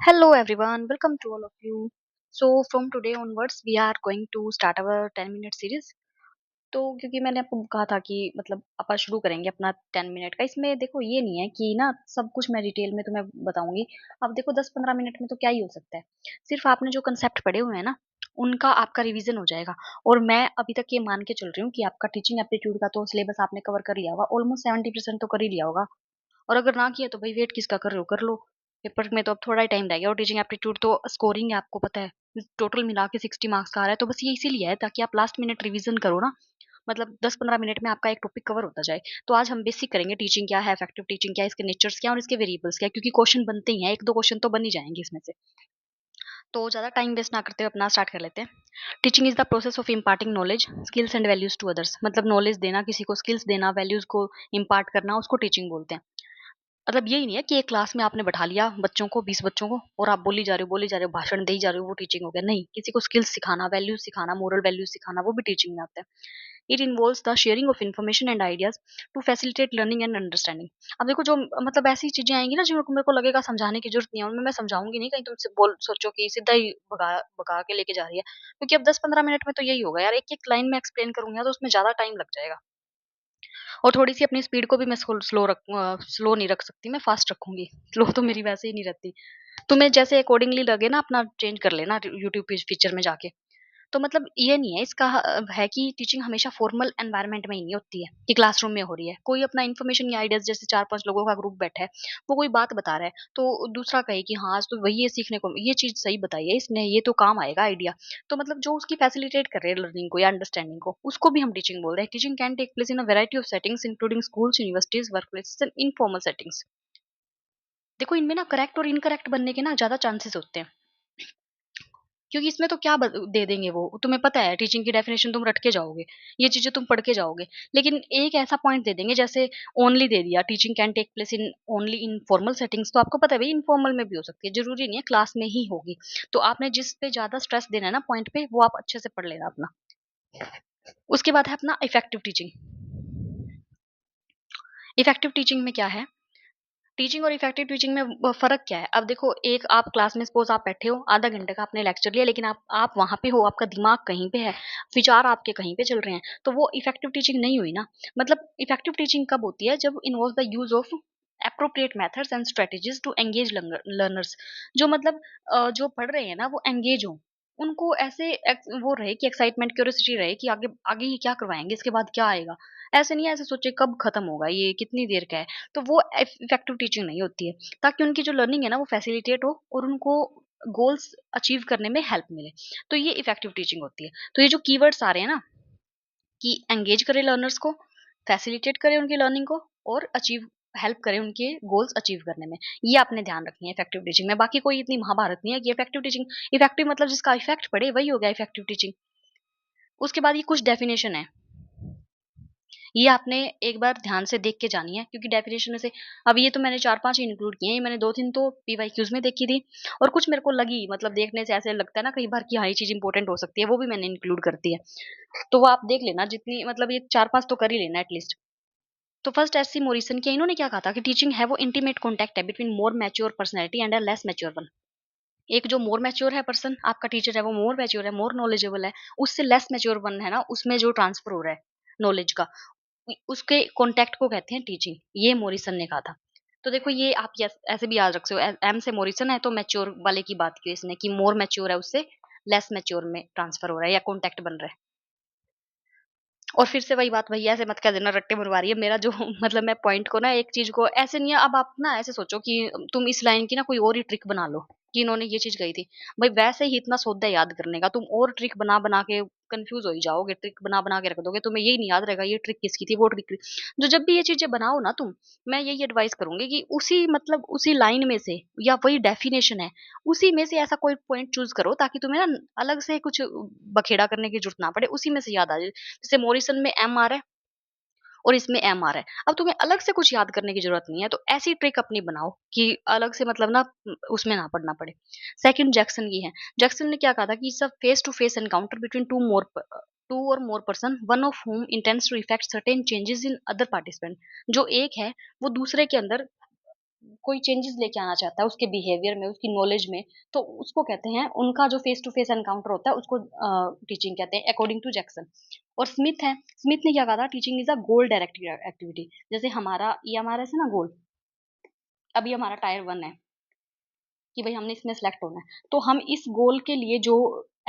Hello everyone, welcome to all of you. So from today onwards we are going to start our 10 minute series. तो क्योंकि मैंने आपको कहा था कि मतलब अपन शुरू करेंगे अपना 10 मिनट का। इसमें देखो ये नहीं है कि ना सब कुछ मैं डिटेल में तुम्हें बताऊंगी। अब देखो 10-15 मिनट में तो क्या ही हो सकता है। सिर्फ आपने जो कंसेप्ट पढ़े हुए हैं ना उनका आपका रिवीजन हो जाएगा। और मैं अभी तक ये मान के चल रही हूँ कि आपका टीचिंग एप्टीट्यूड का तो सिलेबस आपने कवर कर लिया होगा, ऑलमोस्ट 70% तो कर ही लिया होगा। और अगर ना किया तो भाई वेट किसका कर रहे हो, कर लो। पेपर में तो अब थोड़ा ही टाइम रह गया और टीचिंग एप्टीट्यूड तो स्कोरिंग है, आपको पता है टोटल मिला के 60 मार्क्स का आ रहा है। तो बस ये इसीलिए है ताकि आप लास्ट मिनट रिवीजन करो ना, मतलब 10-15 मिनट में आपका एक टॉपिक कवर होता जाए। तो आज हम बेसिक करेंगे टीचिंग क्या है, इफेक्टिव टीचिंग क्या है, इसके नेचर्स क्या है और इसके वेरिएबल्स क्या है, क्योंकि क्वेश्चन बनते ही हैं, एक दो क्वेश्चन तो बन ही जाएंगे इसमें से। तो ज्यादा टाइम वेस्ट ना करते हुए अपना स्टार्ट कर लेते हैं। Teaching is the process of imparting knowledge skills and values to others. मतलब नॉलेज देना, किसी को स्किल्स देना, वैल्यूज को इम्पार्ट करना, उसको टीचिंग बोलते हैं। मतलब यही नहीं है कि एक क्लास में आपने बैठा लिया बच्चों को, 20 बच्चों को, और आप बोली जा रहे हो, भाषण दे ही जा रहे हो, वो टीचिंग हो गया। नहीं, किसी को स्किल्स सिखाना, वैल्यूज सिखाना, मोरल वैल्यूज सिखाना, वो भी टीचिंग में आता है। It involves the sharing of information and ideas to facilitate learning and understanding. अब देखो जो मतलब ऐसी चीजें आएंगी ना जो मेरे को लगेगा समझाने की जरूरत नहीं है, उनमें मैं समझाऊंगी नहीं, कहीं तुमसे बोल सोचो कि सीधा ही भगा भगा के लेके जा रही है। क्योंकि अब 10-15 मिनट में तो यही होगा यार, एक एक लाइन में एक्सप्लेन करूंगी तो उसमें ज्यादा टाइम लग जाएगा। और थोड़ी-सी अपनी स्पीड को भी मैं स्लो नहीं रख सकती, मैं फास्ट रखूँगी। स्लो तो मेरी वैसे ही नहीं रहती। तुम्हें जैसे अकॉर्डिंगली लगे ना अपना चेंज कर लेना यूट्यूब फीचर में जाके। तो मतलब ये नहीं है, इसका है कि टीचिंग हमेशा फॉर्मल एनवायरनमेंट में ही नहीं होती है कि क्लासरूम में हो रही है। कोई अपना इन्फॉर्मेशन या आइडियाज़, जैसे 4-5 लोगों का ग्रुप बैठा है, वो कोई बात बता रहा है, तो दूसरा कहे कि हाँ, आज तो वही ये सीखने को ये चीज़ सही बताई है इसने, ये तो काम आएगा आइडिया। तो मतलब जो उसकी फैसिलिटेट कर रहे हैं लर्निंग को या अंडरस्टैंडिंग को, उसको भी हम टीचिंग बोल रहे हैं। Teaching can take place in a variety of settings including schools, universities, workplaces and informal settings. देखो इनमें ना करेक्ट और इनकरेक्ट बनने के ना ज़्यादा चांसेस होते हैं। क्योंकि इसमें तो क्या दे देंगे, वो तुम्हें पता है टीचिंग की डेफिनेशन तुम रट के जाओगे, ये चीजें तुम पढ़ के जाओगे। लेकिन एक ऐसा पॉइंट दे देंगे जैसे ओनली दे दिया, teaching can take place in only in formal settings. तो आपको पता है भाई इनफॉर्मल में भी हो सकती है, जरूरी नहीं है क्लास में ही होगी। तो आपने जिस पे ज्यादा स्ट्रेस देना है ना पॉइंट पे, वो आप अच्छे से पढ़ लेना अपना। उसके बाद है अपना इफेक्टिव टीचिंग। इफेक्टिव टीचिंग में क्या है, टीचिंग और इफेक्टिव टीचिंग में फ़र्क क्या है? अब देखो, एक आप क्लास में सपोज़ आप बैठे हो, आधा घंटे का आपने लेक्चर लिया, लेकिन आप वहाँ पे हो, आपका दिमाग कहीं पे है, विचार आपके कहीं पे चल रहे हैं, तो वो इफेक्टिव टीचिंग नहीं हुई ना। मतलब इफेक्टिव टीचिंग कब होती है? जब involve the use of appropriate methods and strategies to engage learners. जो मतलब जो पढ़ रहे हैं ना वो एंगेज हों। उनको ऐसे वो रहे कि एक्साइटमेंट, क्यूरियोसिटी रहे कि आगे आगे ये क्या करवाएँगे, इसके बाद क्या आएगा? ऐसे नहीं है, ऐसे सोचे कब खत्म होगा ये, कितनी देर का है? तो वो इफेक्टिव टीचिंग नहीं होती है। ताकि उनकी जो लर्निंग है ना वो फैसिलिटेट हो और उनको गोल्स अचीव करने में हेल्प मिले। तो ये इफेक्टिव टीचिंग होती है। तो ये जो कीवर्ड्स आ रहे हैं ना कि एंगेज करे लर्नर्स को, फैसिलिटेट करे उनकी लर्निंग को, और अचीव हेल्प करे उनके गोल्स अचीव करने में, ये आपने ध्यान रखनी है इफेक्टिव टीचिंग में। बाकी कोई इतनी महाभारत नहीं है कि इफेक्टिव टीचिंग, इफेक्टिव मतलब जिसका इफेक्ट पड़े वही हो गया इफेक्टिव टीचिंग। उसके बाद ये कुछ डेफिनेशन है, ये आपने एक बार ध्यान से देख के जानी है, क्योंकि डेफिनेशन में से अब ये तो मैंने 4-5 ही इंक्लूड किए हैं, ये मैंने 2-3 तो पीवाईक्यूज में देखी थी, और कुछ मेरे को लगी, मतलब देखने से ऐसे लगता है ना कई बार कि हाँ ये चीज़ इंपॉर्टेंट हो सकती है, वो भी मैंने इंक्लूड कर दी है। तो वो आप देख लेना, जितनी मतलब ये 4-5 तो कर ही लेना एटलीस्ट। तो फर्स्ट एससी मॉरिसन के इन्होंने क्या कहा था कि टीचिंग है वो इंटीमेट कॉन्टैक्ट है between more mature personality and a less mature one. एक जो मोर मैच्योर है पर्सन, आपका टीचर है, वो मोर मैच्योर है, मोर नॉलेजेबल है, उससे लेस मैच्योर वन है ना, उसमें जो ट्रांसफर हो रहा है नॉलेज का, उसके कॉन्टैक्ट को कहते हैं टीचिंग। ये मॉरिसन ने कहा था। तो देखो ये आप ऐसे भी याद रख सकते हो, एम से मॉरिसन है तो मैच्योर वाले की बात की इसने कि मोर मैच्योर है, उससे लेस मैच्योर में ट्रांसफर हो रहा है या कॉन्टैक्ट बन रहा है। और फिर से वही बात, भैया ऐसे मत कह देना रट्टे मरवा रही है मेरा जो मतलब मैं पॉइंट को ना, एक चीज को ऐसे नहीं है। अब आप ना ऐसे सोचो कि तुम इस लाइन की ना कोई और ही ट्रिक बना लो कि इन्होंने ये चीज कही थी। भाई वैसे ही इतना सौदा याद करने का, तुम और ट्रिक बना बना के कंफ्यूज हो ही जाओगे, ट्रिक बना बना के रख दोगे, तुम्हें यही नहीं याद रहेगा ये ट्रिक किसकी थी, वो ट्रिक। जो जब भी ये चीजें बनाओ ना तुम, मैं यही एडवाइस करूंगी कि उसी मतलब उसी लाइन में से, या वही डेफिनेशन है उसी में से ऐसा कोई पॉइंट चूज करो ताकि तुम्हें ना अलग से कुछ बखेड़ा करने की जरूरत ना पड़े, उसी में से याद आ जाए। जैसे मॉरिसन में एम आ रहा है और इसमें एम आ रहा है, अब तुम्हें अलग से कुछ याद करने की जरूरत नहीं है, तो ऐसी ट्रिक अपनी बनाओ कि अलग से मतलब ना उसमें ना पड़ना पड़े। सेकंड जैक्सन की है। जैक्सन ने क्या कहा था कि it's a face to face encounter between two or more person, one of whom intends to effect certain changes in other participant। जो एक है वो दूसरे के अंदर कोई चेंजेस लेके आना चाहता है उसके बिहेवियर में, उसकी नॉलेज में, तो उसको कहते हैं, उनका जो फेस टू फेस एनकाउंटर होता है उसको टीचिंग कहते हैं, अकॉर्डिंग टू जैक्सन। और स्मिथ है, स्मिथ ने क्या कहा था, teaching is a goal directed activity. जैसे हमारा ये हमारा से ना गोल, अभी हमारा टायर 1 है कि भाई हमने इसमें सेलेक्ट होना है, तो हम इस गोल के लिए जो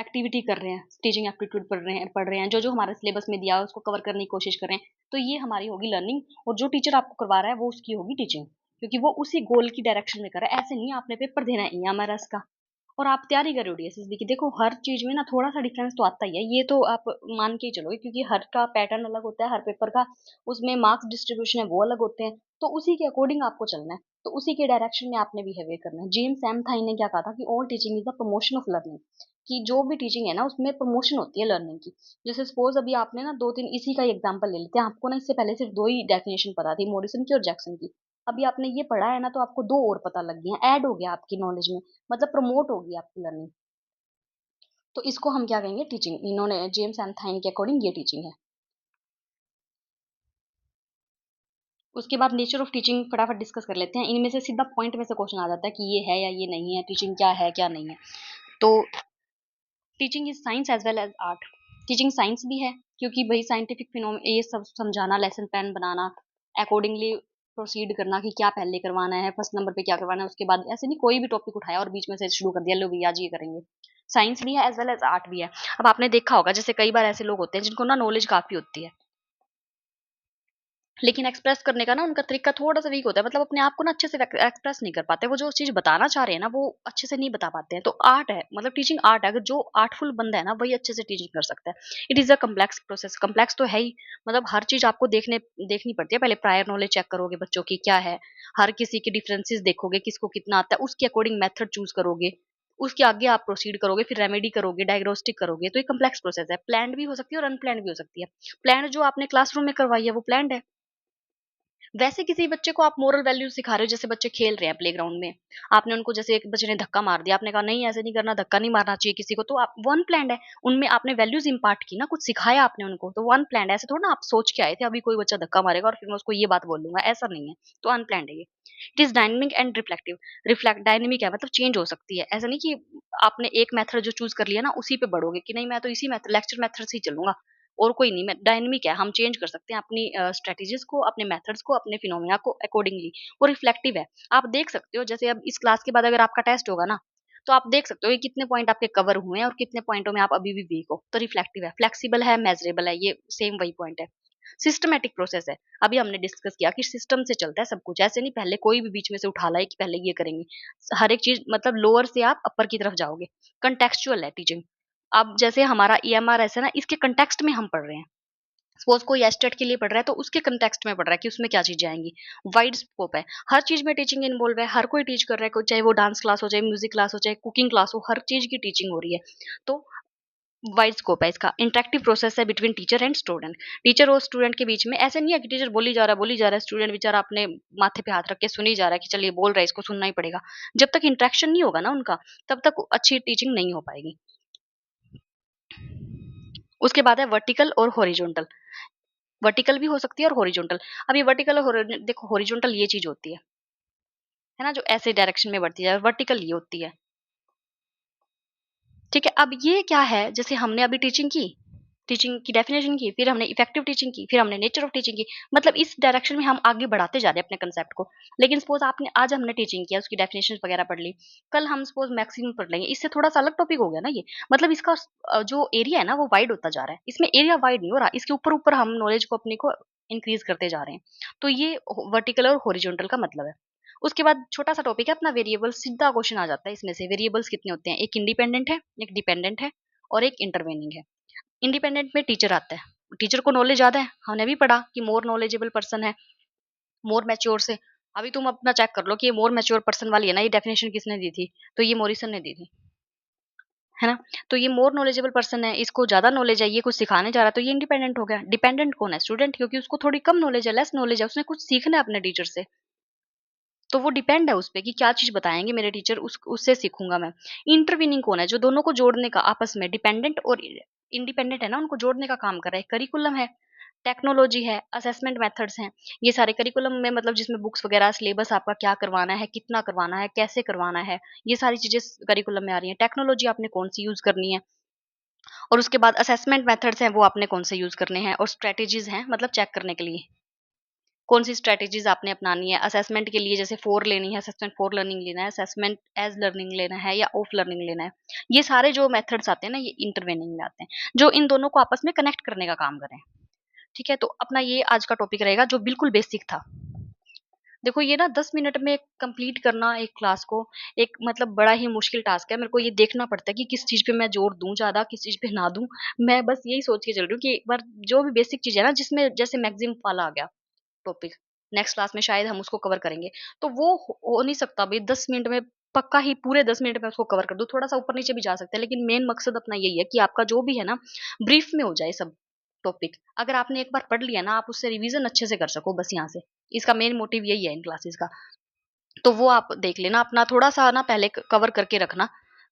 एक्टिविटी कर रहे हैं, टीचिंग एप्टीट्यूड पढ़ रहे हैं, जो जो हमारे सिलेबस में दिया है उसको कवर करने की कोशिश कर रहे हैं, तो ये हमारी होगी लर्निंग। और जो टीचर आपको करवा रहा है वो उसकी होगी टीचिंग, क्योंकि वो उसी गोल की डायरेक्शन में कर रहा है। ऐसे नहीं आपने पेपर देना है हमारा इसका और आप तैयारी कर रहे हो डीएसएसबी की। देखो हर चीज में ना थोड़ा सा डिफरेंस तो आता ही है, ये तो आप मान के ही चलोगे, क्योंकि हर का पैटर्न अलग होता है, हर पेपर का उसमें मार्क्स डिस्ट्रीब्यूशन है वो अलग होते हैं, तो उसी के अकॉर्डिंग आपको चलना है, तो उसी के डायरेक्शन में आपने बिहेवियर करना है। जेम्स एम थाई ने क्या कहा था कि all teaching is the promotion of learning, कि जो भी टीचिंग है ना उसमें प्रमोशन होती है लर्निंग की। जैसे सपोज अभी आपने ना दो तीन इसी का एग्जांपल ले लेते हैं, आपको ना इससे पहले सिर्फ दो ही डेफिनेशन पता थी, मॉरिसन की और जैक्सन की। अभी आपने ये पढ़ा है ना, तो आपको दो और पता लग गए हैं, ऐड हो गया आपकी नॉलेज में, मतलब प्रमोट होगी आपकी लर्निंग। तो इसको हम क्या कहेंगे, टीचिंग। इन्होंने जेम्स एंथाइन के अकॉर्डिंग ये टीचिंग है। उसके बाद नेचर ऑफ टीचिंग फटाफट डिस्कस कर लेते हैं। इनमें से सीधा पॉइंट में से क्वेश्चन आ जाता है कि ये है या ये नहीं है, टीचिंग क्या है क्या नहीं है। तो teaching is science as well as art. Teaching science भी है, क्योंकि भाई साइंटिफिक फिनोम ये सब समझाना, लेसन प्लान बनाना, अकॉर्डिंगली प्रोसीड करना कि क्या पहले करवाना है, फर्स्ट नंबर पे क्या करवाना है, उसके बाद ऐसे नहीं कोई भी टॉपिक उठाया और बीच में से शुरू कर दिया, लो भैया आज ये करेंगे। साइंस भी है एज वेल एज आर्ट भी है। अब आपने देखा होगा जैसे कई बार ऐसे लोग होते हैं जिनको ना नॉलेज काफी होती है, लेकिन एक्सप्रेस करने का ना उनका तरीका थोड़ा सा वीक होता है, मतलब अपने आप को ना अच्छे से एक्सप्रेस नहीं कर पाते, वो जो चीज बताना चाह रहे हैं ना वो अच्छे से नहीं बता पाते हैं। तो आर्ट है, मतलब टीचिंग आर्ट है, अगर जो आर्टफुल बंदा है ना वही अच्छे से टीचिंग कर सकता है। It is a complex process, complex तो है ही, मतलब हर चीज आपको देखनी पड़ती है। पहले प्रायर नॉलेज चेक करोगे बच्चों की क्या है, हर किसी के डिफरेंसेस देखोगे, किसको कितना आता है, उसके अकॉर्डिंग मेथड चूज करोगे, उसके आगे आप प्रोसीड करोगे, फिर रेमेडी करोगे, डायग्नोस्टिक करोगे। तो ये कम्प्लेक्स प्रोसेस है, प्लान्ड भी हो सकती है और अनप्लान्ड भी हो सकती है। प्लान्ड जो आपने क्लासरूम में करवाई है वो प्लान्ड है। वैसे किसी बच्चे को आप मोरल वैल्यूज सिखा रहे हो, जैसे बच्चे खेल रहे हैं प्लेग्राउंड में, आपने उनको, जैसे एक बच्चे ने धक्का मार दिया, आपने कहा नहीं ऐसे नहीं करना, धक्का नहीं मारना चाहिए किसी को, तो आप वन प्लान है, उनमें आपने वैल्यूज इंपार्ट की ना, कुछ सिखाया आपने उनको, तो वन प्लान है। ऐसे थोड़ा ना आप सोच के आए थे अभी कोई बच्चा धक्का मारेगा और फिर मैं उसको ये बात बोलूंगा, ऐसा नहीं है, तो अनप्लान्ड है ये। It is dynamic and reflective. Reflect dynamic है मतलब चेंज हो सकती है, ऐसा नहीं कि आपने एक मेथड जो चूज कर लिया ना उसी पे बढ़ोगे कि नहीं मैं तो इसी मेथड लेक्चर मेथड से ही चलूंगा और कोई नहीं। मैं डायनेमिक है, हम चेंज कर सकते हैं अपनी स्ट्रेटेजीज को, अपने मेथड्स को, अपने फिनोमिना को अकॉर्डिंगली। वो रिफ्लेक्टिव है, आप देख सकते हो जैसे अब इस क्लास के बाद अगर आपका टेस्ट होगा ना, तो आप देख सकते हो कि कितने पॉइंट आपके कवर हुए हैं और कितने पॉइंटों में आप अभी भी वीक हो। तो रिफ्लेक्टिव है, फ्लेक्सिबल है, मेजरेबल है, ये सेम वही पॉइंट है। सिस्टमैटिक प्रोसेस है, अभी हमने डिस्कस किया कि सिस्टम से चलता है सब कुछ, ऐसे नहीं पहले कोई भी बीच में से उठा लाए कि पहले ये करेंगे। हर एक चीज मतलब लोअर से आप अपर की तरफ जाओगे। कंटेक्चुअल है टीचिंग। अब जैसे हमारा ईएमआर है ना, इसके कंटेक्स्ट में हम पढ़ रहे हैं। सपोज कोई एस्टेट के लिए पढ़ रहा है तो उसके कंटेक्स्ट में पढ़ रहा है कि उसमें क्या चीजें आएंगी। वाइड स्कोप है, हर चीज में टीचिंग इन्वॉल्व है, हर कोई टीच कर रहा है, चाहे वो डांस क्लास हो, चाहे म्यूजिक क्लास हो, चाहे कुकिंग क्लास हो, हर चीज की टीचिंग हो रही है। तो वाइड स्कोप है इसका। इंटरेक्टिव प्रोसेस है between teacher and student. Teacher और स्टूडेंट के बीच में ऐसे नहीं है कि टीचर बोली जा रहा है, स्टूडेंट बेचारा अपने माथे पे हाथ रख के सुनी जा रहा है कि चलिए बोल रहा है इसको सुनना ही पड़ेगा। जब तक इंटरेक्शन नहीं होगा ना उनका, तब तक अच्छी टीचिंग नहीं हो पाएगी। उसके बाद है वर्टिकल और हॉरिजॉन्टल। वर्टिकल भी हो सकती है और हॉरिजॉन्टल। अब ये वर्टिकल और देखो हॉरिजॉन्टल ये चीज होती है ना, जो ऐसे डायरेक्शन में बढ़ती है, वर्टिकल ये होती है। ठीक है, अब ये क्या है, जैसे हमने अभी टीचिंग की डेफिनेशन की, फिर हमने इफेक्टिव टीचिंग की, फिर हमने नेचर ऑफ टीचिंग की, मतलब इस डायरेक्शन में हम आगे बढ़ाते जा रहे हैं अपने कंसेप्ट को। लेकिन सपोज आपने आज हमने टीचिंग किया, उसकी डेफिनेशन वगैरह पढ़ ली, कल हम सपोज मैक्सिमम पढ़ लेंगे, इससे थोड़ा सा अलग टॉपिक हो गया ना ये। मतलब इसका जो एरिया है ना वो वाइड होता जा रहा है, इसमें एरिया वाइड नहीं हो रहा, इसके ऊपर ऊपर हम नॉलेज को अपनी को इंक्रीज करते जा रहे हैं। तो ये वर्टिकल और हॉरिजॉन्टल का मतलब है। उसके बाद छोटा सा टॉपिक है अपना वेरिएबल, सीधा क्वेश्चन आ जाता है इसमें से। वेरिएबल्स कितने होते हैं, एक इंडिपेंडेंट है, एक डिपेंडेंट है और एक इंटरवेनिंग है। इंडिपेंडेंट में टीचर आता है, टीचर को नॉलेज ज्यादा है, हमने भी पढ़ा कि मोर नॉलेजेबल पर्सन है, मोर मैच्योर से। अभी तुम अपना चेक कर लो कि ये मोर मैच्योर पर्सन वाली है ना, ये डेफिनेशन किसने दी थी, तो ये मॉरिसन ने दी थी, है ना। तो ये मोर नॉलेजेबल पर्सन है, इसको ज्यादा नॉलेज है, ये कुछ सिखाने जा रहा है, तो ये इंडिपेंडेंट हो गया। डिपेंडेंट कौन है, स्टूडेंट, क्योंकि उसको थोड़ी कम नॉलेज है, लेस नॉलेज है, उसने कुछ सीखना है अपने टीचर से, तो वो डिपेंड है उस पे कि क्या चीज बताएंगे मेरे टीचर, उससे सीखूंगा मैं। इंटरवीनिंग कौन है, जो दोनों को जोड़ने का आपस में, डिपेंडेंट और इंडिपेंडेंट है ना, उनको जोड़ने का काम कर रहा है, करिकुलम है। टेक्नोलॉजी है, असेसमेंट मेथड्स हैं, ये सारे करिकुलम में मतलब जिसमें बुक्स वगैरह, सिलेबस आपका क्या करवाना है, कितना करवाना है, कैसे करवाना है, ये सारी चीज़ें करिकुलम में आ रही हैं। टेक्नोलॉजी आपने कौन-सी यूज़ करनी है और उसके बाद असेसमेंट मेथड्स हैं, वो आपने कौन से यूज़ करने हैं और स्ट्रैटेजीज़ हैं मतलब चेक करने के लिए। कौन-सी स्ट्रैटेजीज़ आपने अपनानी है, असेसमेंट के लिए जैसे 4 लेनी है, असेसमेंट फॉर लर्निंग लेना है, असेसमेंट एज़ लर्निंग लेना है या ऑफ लर्निंग लेना है। ये सारे जो मेथड्स आते हैं ना, ये इंटरवेनिंग में आते हैं, जो इन दोनों को आपस में कनेक्ट करने का काम करें। ठीक है? तो अपना ये आज का टॉपिक रहेगा जो बिल्कुल बेसिक था। देखो ये ना 10 मिनट में कंप्लीट करना एक क्लास को एक मतलब बड़ा ही मुश्किल टास्क है। मेरे को ये देखना पड़ता है कि किस चीज़ पे मैं ज़ोर दूँ ज़्यादा, किस चीज़ पे ना दूँ। मैं बस यही सोच के चल रही हूँ कि एक बार जो भी बेसिक चीज़ है ना जिसमें जैसे मैक्सिमम वाला आ गया टॉपिक, नेक्स्ट क्लास में शायद हम उसको कवर करेंगे। तो वो हो नहीं सकता भई 10 मिनट में पक्का ही पूरे 10 मिनट में उसको कवर कर दूँ। थोड़ा-सा ऊपर-नीचे भी जा सकते हैं, लेकिन मेन मकसद अपना यही है कि आपका जो भी है ना ब्रीफ में हो जाए सब टॉपिक। अगर आपने एक बार पढ़ लिया ना, आप उससे रिवीज़न अच्छे से कर सको बस यहाँ से। इसका मेन मोटिव यही है इन क्लासेस का। तो वो आप देख लेना अपना थोड़ा-सा ना पहले कवर करके रखना,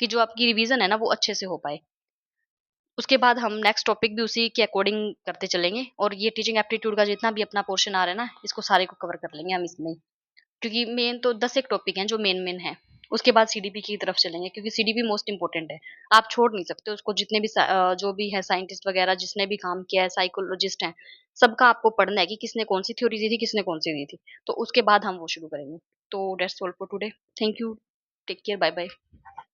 कि जो आपकी रिवीज़न है ना वो अच्छे से हो पाए। उसके बाद हम नेक्स्ट टॉपिक भी उसी के अकॉर्डिंग करते चलेंगे और ये टीचिंग एप्टीट्यूड का जितना भी अपना पोर्शन आ रहा है ना, इसको सारे को कवर कर लेंगे हम इसमें। क्योंकि मेन तो 10 एक टॉपिक हैं जो मेन-मेन हैं। उसके बाद सीडीपी की तरफ चलेंगे क्योंकि सीडीपी मोस्ट इम्पोर्टेंट है। आप छोड़ नहीं सकते उसको जितने भी जो भी है साइंटिस्ट वगैरह जिसने भी काम किया है, साइकोलॉजिस्ट हैं, सबका आपको पढ़ना है कि किसने कौन-सी थ्योरी दी थी, किसने कौन-सी दी थी। तो उसके बाद हम वो शुरू करेंगे। तो that's all for today. Thank you. Take care. Bye-bye.